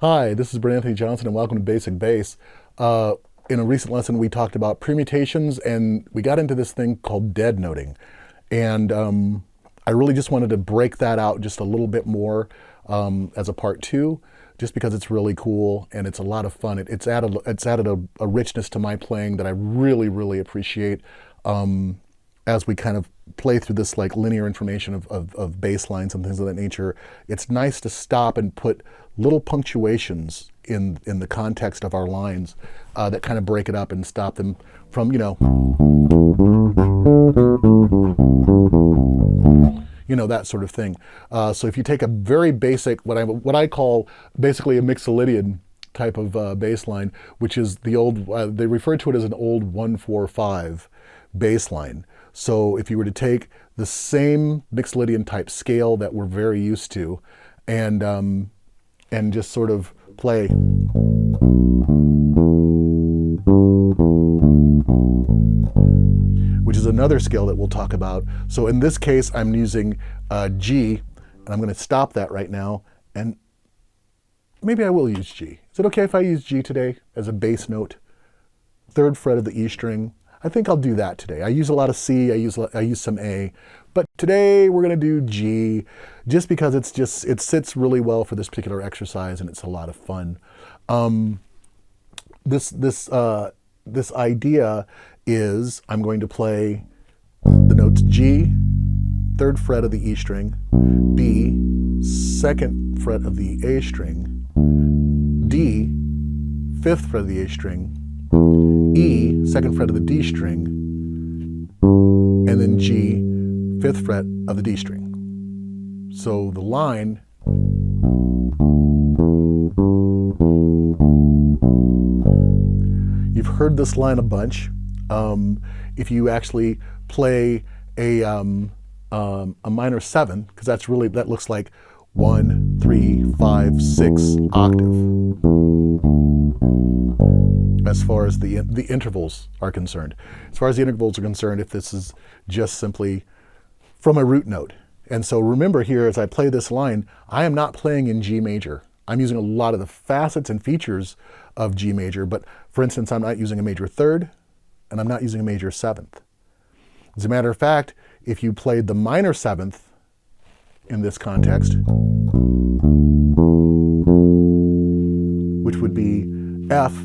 Hi, this is Brent-Anthony Johnson and welcome to Basic Bass. In a recent lesson we talked about permutations and we got into this thing called dead noting. And I really just wanted to break that out just a little bit more as a part two, just because it's really cool and it's a lot of fun. It's added a richness to my playing that I really appreciate as we kind of play through this like linear information of bass lines and things of that nature. It's nice to stop and put little punctuations in the context of our lines that kind of break it up and stop them from, that sort of thing. So if you take a very basic, what I call basically a Mixolydian type of bass line, which is the old, they refer to it as an old 1-4-5 bass line. So if you were to take the same Mixolydian type scale that we're very used to and just sort of play. Which is another scale that we'll talk about. So in this case, I'm using G, and I'm going to stop that right now, and maybe I will use G. Is it okay if I use G today as a bass note? Third fret of the E string. I think I'll do that today. I use a lot of C, I use some A, but today we're going to do G just because it sits really well for this particular exercise and it's a lot of fun. This idea is I'm going to play the notes G, third fret of the E string, B, second fret of the A string, D, fifth fret of the A string, E, second fret of the D string, and then G, fifth fret of the D string. So the line you've heard this line a bunch. If you actually play a minor 7, because that looks like 1, 3, 5, 6 octave. As far as the intervals are concerned. As far as the intervals are concerned, if this is just simply from a root note. And so remember here, as I play this line, I am not playing in G major. I'm using a lot of the facets and features of G major, but for instance, I'm not using a major third, and I'm not using a major 7th. As a matter of fact, if you played the minor 7th in this context, which would be F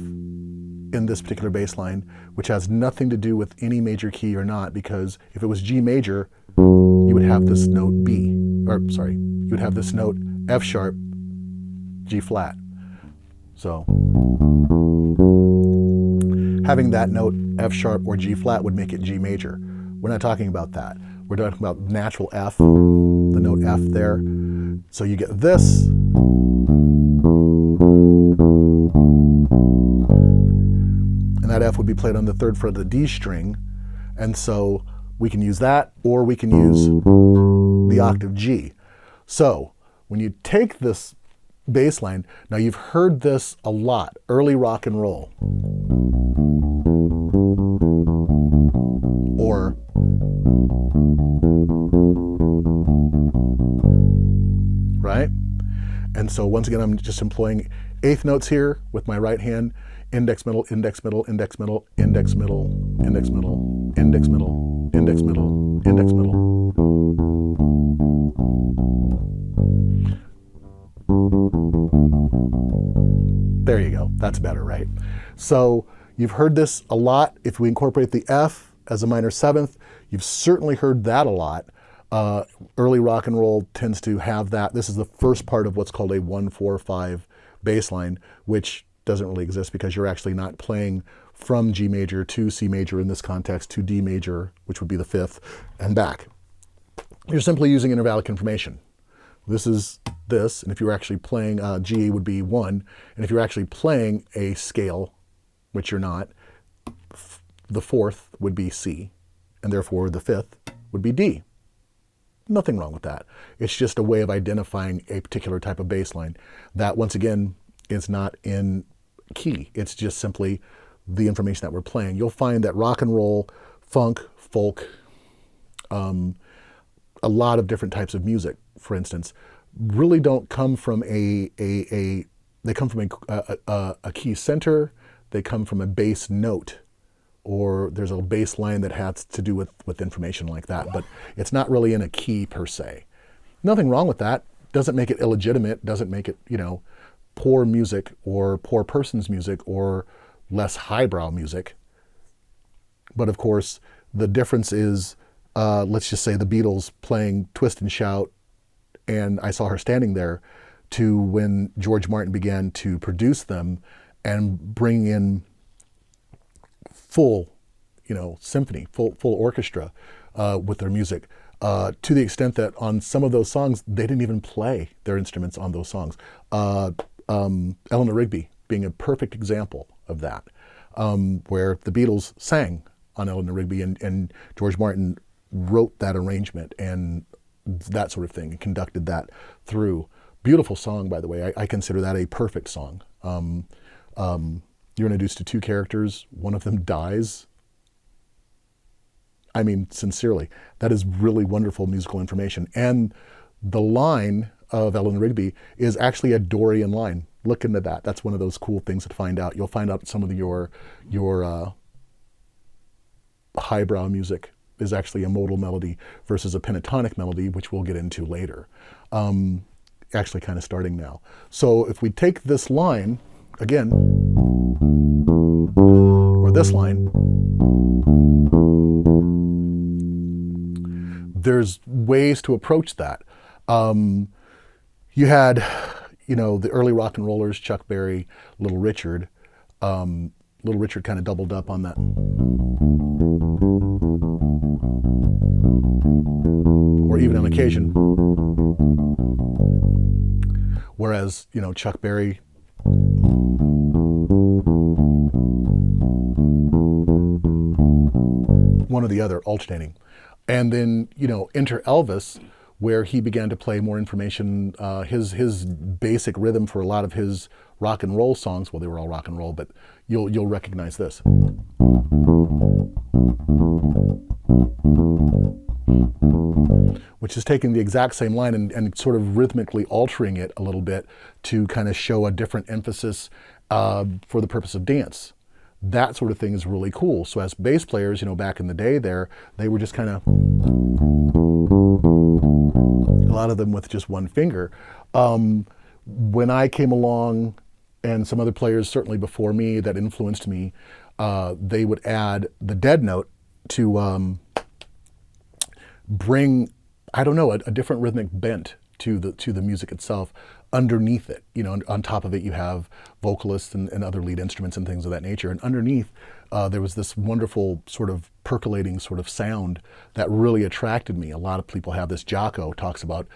in this particular bass line, which has nothing to do with any major key or not, because if it was G major, you would have this note you would have this note F sharp, G flat. So having that note F sharp or G flat would make it G major. We're not talking about that. We're talking about natural F, the note F there. So you get this. And that F would be played on the third fret of the D string. And so we can use that, or we can use the octave G. So when you take this bass line, now you've heard this a lot, early rock and roll. Or right? And so once again, I'm just employing eighth notes here with my right hand, index middle, index middle, index middle, index middle, index middle, index middle, index middle, index middle. There you go. That's better, right? So you've heard this a lot. If we incorporate the F as a minor 7th, you've certainly heard that a lot. Early rock and roll tends to have that. This is the first part of what's called a 1-4-5 bass line, which doesn't really exist because you're actually not playing from G major to C major in this context to D major, which would be the 5th, and back. You're simply using intervallic information. This is this, and if you're actually playing G would be 1, and if you're actually playing a scale, which you're not, the 4th would be C, and therefore the 5th would be D. Nothing wrong with that. It's just a way of identifying a particular type of bass line that, once again, is not in key. It's just simply the information that we're playing. You'll find that rock and roll, funk, folk, a lot of different types of music, for instance, really don't come from a they come from a key center, they come from a bass note, or there's a bass line that has to do with information like that, but it's not really in a key per se. Nothing wrong with that. Doesn't make it illegitimate, doesn't make it, poor music or poor person's music or less highbrow music. But of course, the difference is, let's just say the Beatles playing Twist and Shout, and I Saw Her Standing There, to when George Martin began to produce them and bring in full, symphony, full orchestra with their music, to the extent that on some of those songs, they didn't even play their instruments on those songs. Eleanor Rigby being a perfect example of that, where the Beatles sang on Eleanor Rigby and George Martin wrote that arrangement and that sort of thing and conducted that through. Beautiful song, by the way. I consider that a perfect song. You're introduced to two characters. One of them dies. I mean, sincerely, that is really wonderful musical information. And the line of Eleanor Rigby is actually a Dorian line. Look into that. That's one of those cool things to find out. You'll find out some of your highbrow music is actually a modal melody versus a pentatonic melody, which we'll get into later. Actually kind of starting now. So if we take this line, again, or this line, there's ways to approach that. You had, the early rock and rollers, Chuck Berry, Little Richard. Little Richard kind of doubled up on that. Or even on occasion. Whereas, Chuck Berry, one or the other, alternating. And then, enter Elvis, where he began to play more information. His basic rhythm for a lot of his rock and roll songs, well, they were all rock and roll, but you'll recognize this. Which is taking the exact same line and sort of rhythmically altering it a little bit to kind of show a different emphasis for the purpose of dance. That sort of thing is really cool. So as bass players, back in the day there, they were just kind of, a lot of them with just one finger. When I came along, and some other players certainly before me that influenced me, they would add the dead note to bring, I don't know, a different rhythmic bent to the music itself. Underneath it, on top of it, you have vocalists and other lead instruments and things of that nature. And underneath, there was this wonderful sort of percolating sort of sound that really attracted me. A lot of people have this. Jaco talks about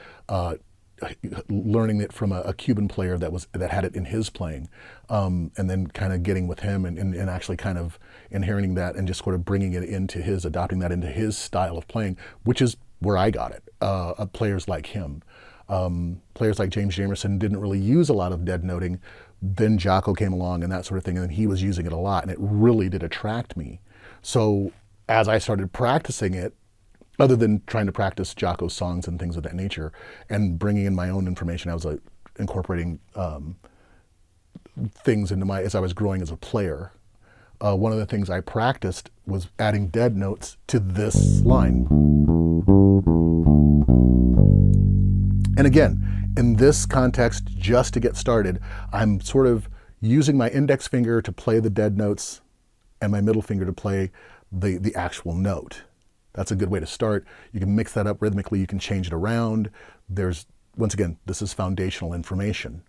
learning it from a Cuban player that had it in his playing, and then kind of getting with him and actually kind of inheriting that and just sort of bringing it into adopting that into his style of playing, which is where I got it. Players like him. Players like James Jamerson didn't really use a lot of dead noting. Then Jaco came along and that sort of thing, and he was using it a lot, and it really did attract me. So as I started practicing it, other than trying to practice Jaco's songs and things of that nature, and bringing in my own information, I was incorporating things into as I was growing as a player. One of the things I practiced was adding dead notes to this line. And again, in this context, just to get started, I'm sort of using my index finger to play the dead notes and my middle finger to play the actual note. That's a good way to start. You can mix that up rhythmically. You can change it around. Once again, this is foundational information.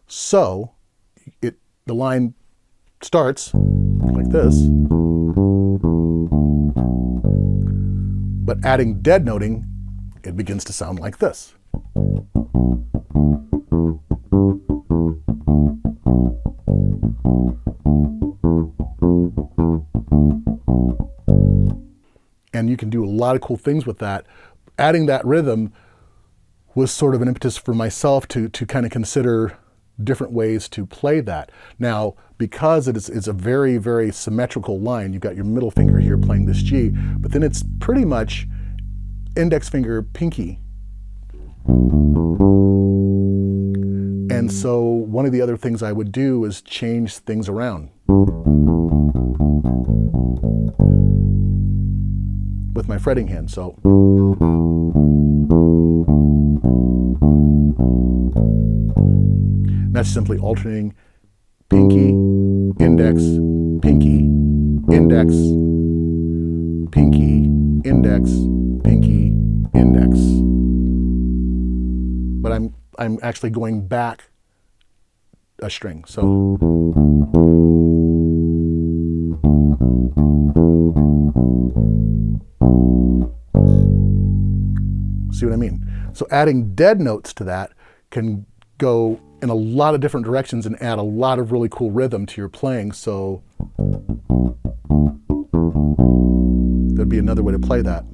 So the line starts like this, but adding dead noting, it begins to sound like this. And you can do a lot of cool things with that. Adding that rhythm was sort of an impetus for myself to kind of consider different ways to play that. Now, because it's a very, very symmetrical line, you've got your middle finger here playing this G, but then it's pretty much index finger, pinky, and And so one of the other things I would do is change things around with my fretting hand. So that's simply alternating pinky, index, pinky, index, pinky, index, pinky, index. But I'm actually going back a string. So see what I mean? So adding dead notes to that can go in a lot of different directions and add a lot of really cool rhythm to your playing. So that'd be another way to play that.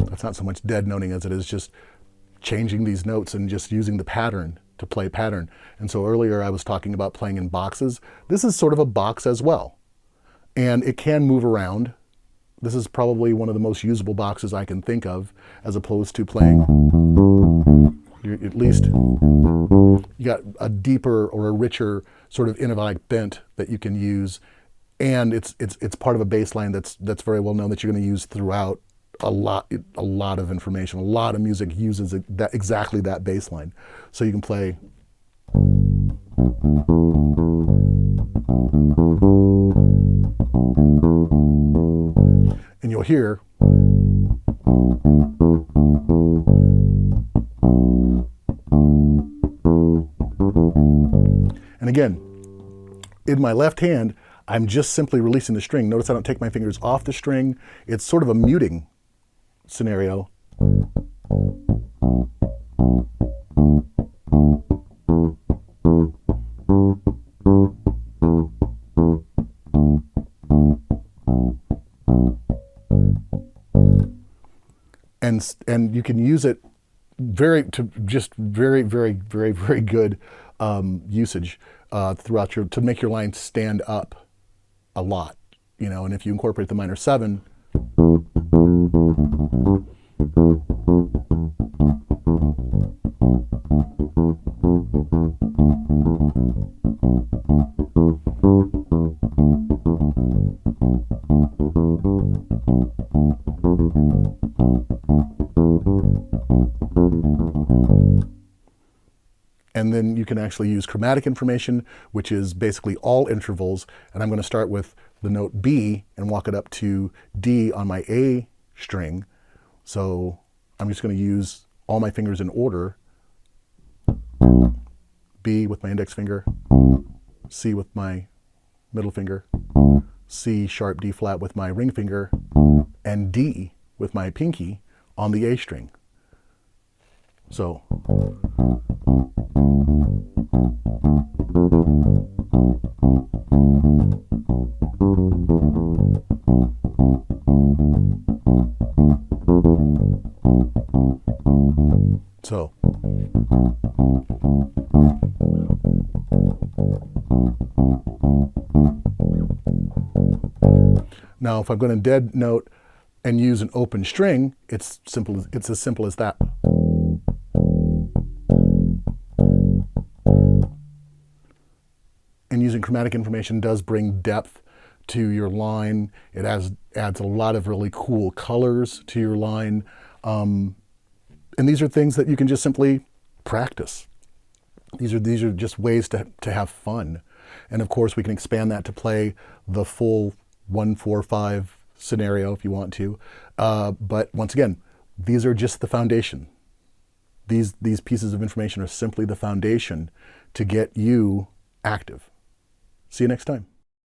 That's not so much dead noting as it is just changing these notes and just using the pattern to play pattern. And so earlier I was talking about playing in boxes. This is sort of a box as well. And it can move around. This is probably one of the most usable boxes I can think of, as opposed to playing, at least you got a deeper or a richer sort of intervallic bent that you can use. And it's part of a bass line that's very well known that you're going to use throughout a lot of information. A lot of music uses exactly that bass line. So you can play and you'll hear and again, in my left hand, I'm just simply releasing the string. Notice I don't take my fingers off the string. It's sort of a muting scenario. And you can use it very good usage throughout to make your line stand up a lot, you know. And if you incorporate the minor 7, and then you can actually use chromatic information, which is basically all intervals. And I'm going to start with the note B and walk it up to D on my A string. So I'm just going to use all my fingers in order. B with my index finger, C with my middle finger, C sharp D flat with my ring finger, and D with my pinky on the A string. So now if I'm going to dead note and use an open string, it's as simple as that. And using chromatic information does bring depth to your line. It adds a lot of really cool colors to your line. And these are things that you can just simply practice. These are just ways to have fun. And of course we can expand that to play the full 1-4-5 scenario if you want to. But once again, these are just the foundation. These pieces of information are simply the foundation to get you active. See you next time.